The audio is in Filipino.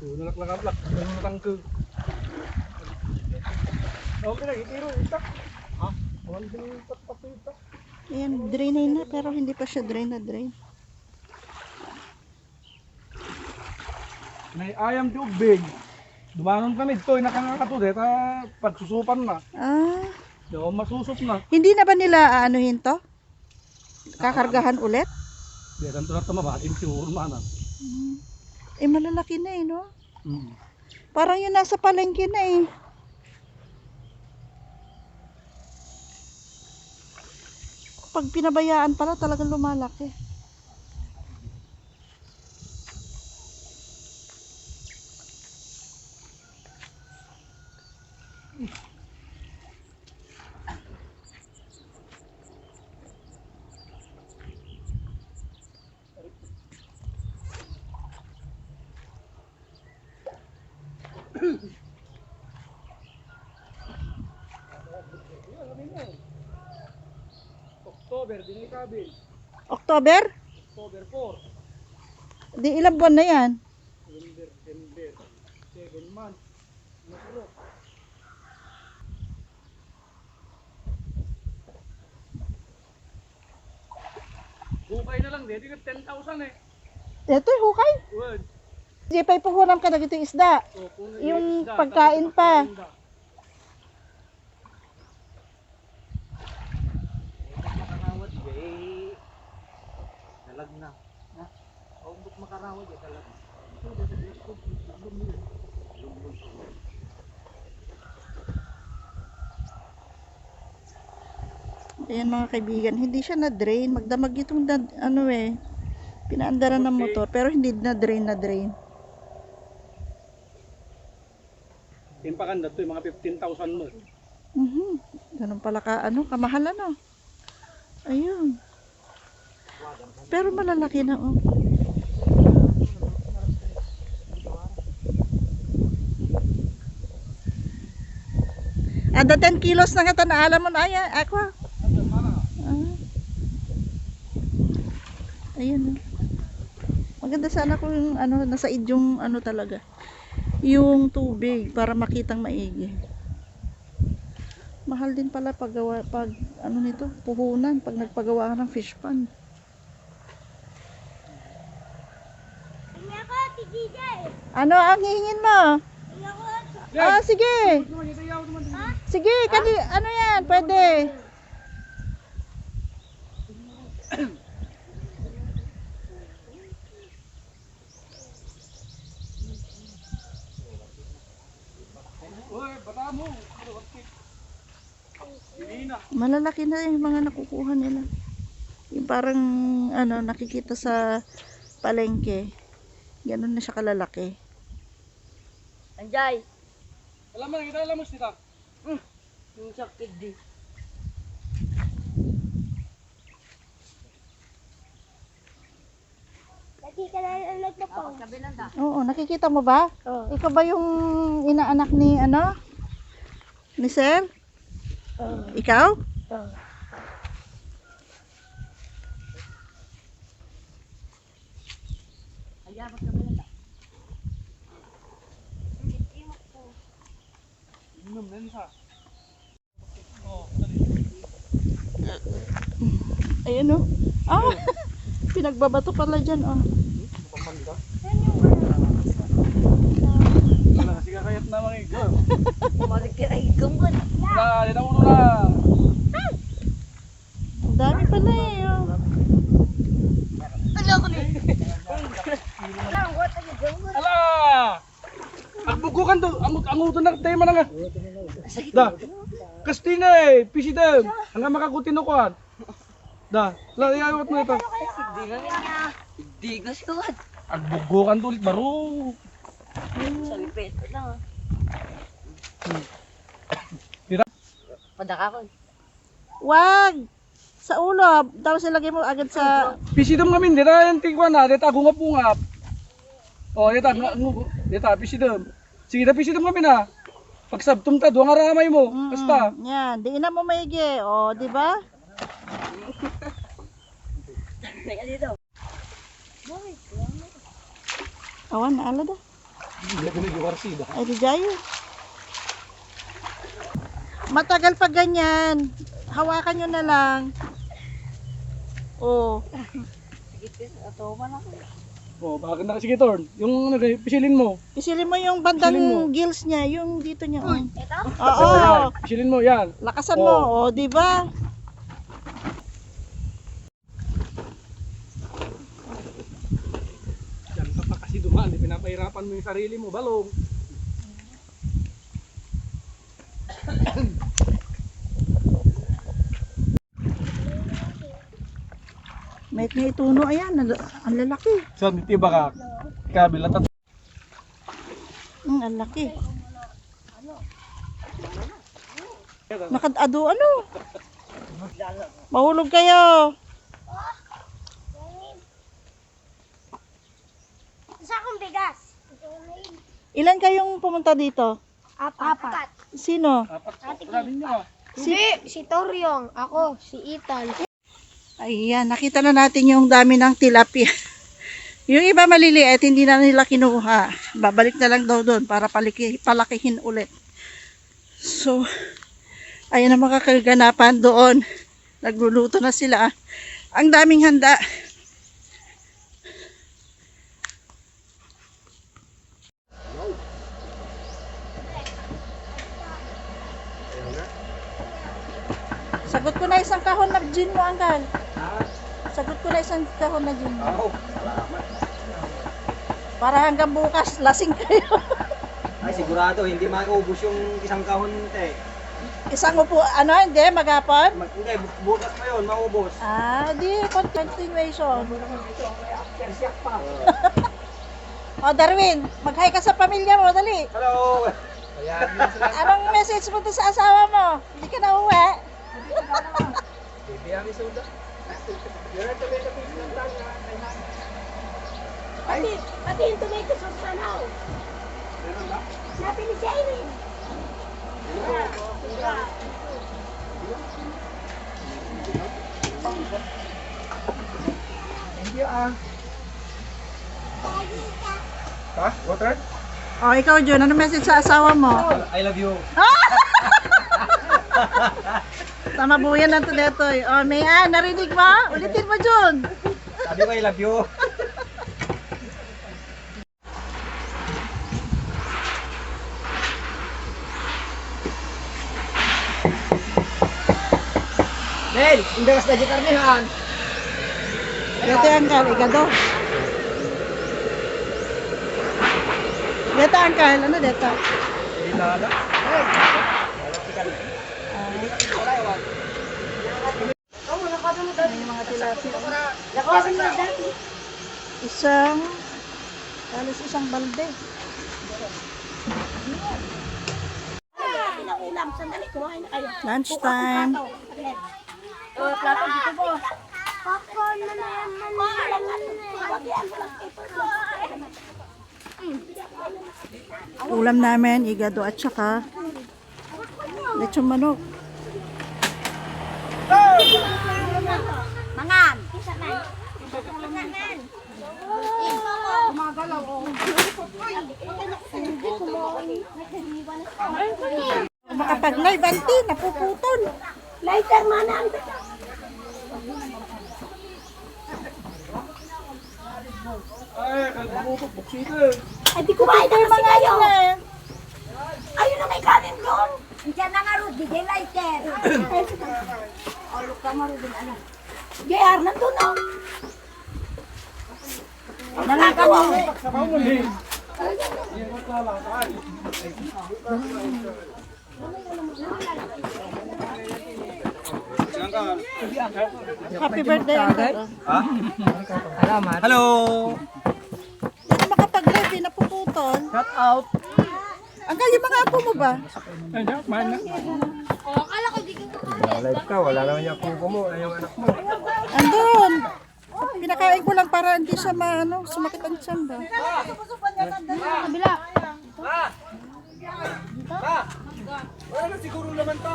Nalak-lak-lak. Nalutang ke. Okay na, itiro. Itak. Ha? Walang dinipat-pat itak. Ayan, drain na pero hindi pa siya drain na drain. May ayam di ubig. Dumanon kami dito, nakangakato dito, pagsusupan na. Ah, Daw masusup na. hindi na ba nila aanuhin to? Kakargahan ulit? Di ganito na tamabain siguro mana. Eh, malalaki na eh, no? Hmm. Parang yun nasa palengke na eh. Pag pinabayaan pala talagang lumalaki. October, din kabil. October? October 4. Di ilang buwan na yan? November, December. 7 months. Nasuro. Bukay na lang, di ka 10,000 eh. Ito hukay. Word. Jepay puhuram ka na dito isda. So, Yung pagkain pa. Makarawat eh. Dalag na. Ha? Huwag makarawat eh, dalag. Ayan mga kaibigan, hindi siya na-drain. Magdamag itong ano eh. Pinaandaran ng motor pero hindi na-drain na drain. Timpakan na ito, mga 15,000 mo. Ganun pala ka, ano, kamahal ano. Ayun. Pero malalaki na oh. Ada 10 kilos na nga na alam mo na ay ako. Ayun. Maganda sana kung ano nasa idyong ano talaga. Yung tubig para makitang maigi. Mahal din pala pag ano nito, puhunan pag nagpagawa ka ng fish pond. Ano ang hihingin mo? Ah, sige. Sige, ano yan, pwede. Uy, bata mo. Malalaki na yung mga nakukuha nila. Yung parang ano nakikita sa palengke. Ganun na siya kalalaki. Anjay! Alam mo, kita alam mo sila. Yung sakit di. Oo, nakikita mo ba? Ikaw ba yung inaanak ni ano? Ni Sir? Ikaw? Minum din sa. Ayun oh. Ah, pinagbabato pala dyan oh. Wala, sige kayat na mga igam. Malikiraigang ba? Wala, di na uno na. Ang dami pala eh oh. Ala ko ni! Ala! Agbugukan to, anguto na tayo man nga. Da. Kastinga eh, pisidem. Hanggang makakutin ko an. Da, layawat mo ito. Di ka sikat. Agbugukan to ulit baro. Sa lipet lang. Tira. Padaka ko. Wag! Sa ulo, tapos ilagay mo agad sa... Pisidem kami, dita yung tigwan na, dita gungap-ungap. Oh, dita, pisidem. Sige, dita pisidem kami na. Pagsabtum ta, duwang aramay mo. Basta. Yan, diinan mo maigi. O, di ba? Teka dito. Awan, naala da. Hindi ko nag-iwarsida. Ay, di jayo. Matagal pa ganyan. Hawakan nyo na lang. Oh. Sige, ato man ako. Oh, bakit na sige Torn? Yung pisilin mo. Pisilin mo yung bandang Pisilin mo. gills niya, yung dito niya. Oh. Ito? Oo. Yan. Pisilin mo, yan. Lakasan mo, oh, di ba? Yan ka pa kasi dumaan. Pinapahirapan mo yung sarili mo. Balong. May tuno, ayan, ang lalaki. So, di ba ka? Kabila tat. Ang laki. Nakadado ano? Mahulog kayo. Isa akong bigas. Ilan kayong pumunta dito? Apat. Sino? Sabi niyo. Hindi, si Toryong, ako, si Ethan. Ayan, nakita na natin yung dami ng tilapia. Yung iba maliliit, hindi na nila kinuha. Babalik na lang daw doon para palakihin ulit. So, ayun ang mga kaganapan doon. Nagluluto na sila. Ang daming handa. Sagot ko na isang kahon na gin mo, Angkal. Sagot ko na isang kahon na gin mo. Para hanggang bukas, lasing kayo. Ay, sigurado, hindi makaubos yung isang kahon te. Isang upo, ano, hindi, magapon? Hindi, bukas pa yun, maubos. Ah, di, continuation. O, Darwin, mag-hi ka sa pamilya mo, dali. Hello! Anong message mo doon sa asawa mo? Hindi ka na uwi? Pati yung tomato sauce panaw. Sabi ni Jamie. Ha? Water? O, ikaw, Jun, anong message sa asawa mo? I love you. Tama buyan ng tudetoy. O, Mayan, narinig mo? Ulitin mo, Jun. Sabi ko I love you. Nel, indagas na di karnihan. Dito yung Angkal, igado. Dito, Angkal, ano dito? Hinala. May mga tilapia. Isang, alis isang balde. Lunch time. Popcorn na naman. Ulam namin, igado at saka lechon manok. Mangan. Makapag-live, auntie, napuputol. Lighter manang. Ay, kalbubok, buksito. Ay, di kumain na kasi kayo. na. Ayun na may kanin doon. Diyan na nga, Rudy. Di lighter. Olok ka mo, Rudy. Ano? JR, nandun o. Nangaka mo. Sabaw mo din. Yan ko lalakad. Happy birthday, Uncle. Hello! Hindi makapag-live, di napuputol. Shout out! Uncle, yung mga apo mo ba? Ayun, kumain na. Live ka, wala naman yung kuko mo, ay yung anak mo. Andun. Pinakain ko lang para hindi siya sumakit ang tiyan ba? Wala na siguro naman to.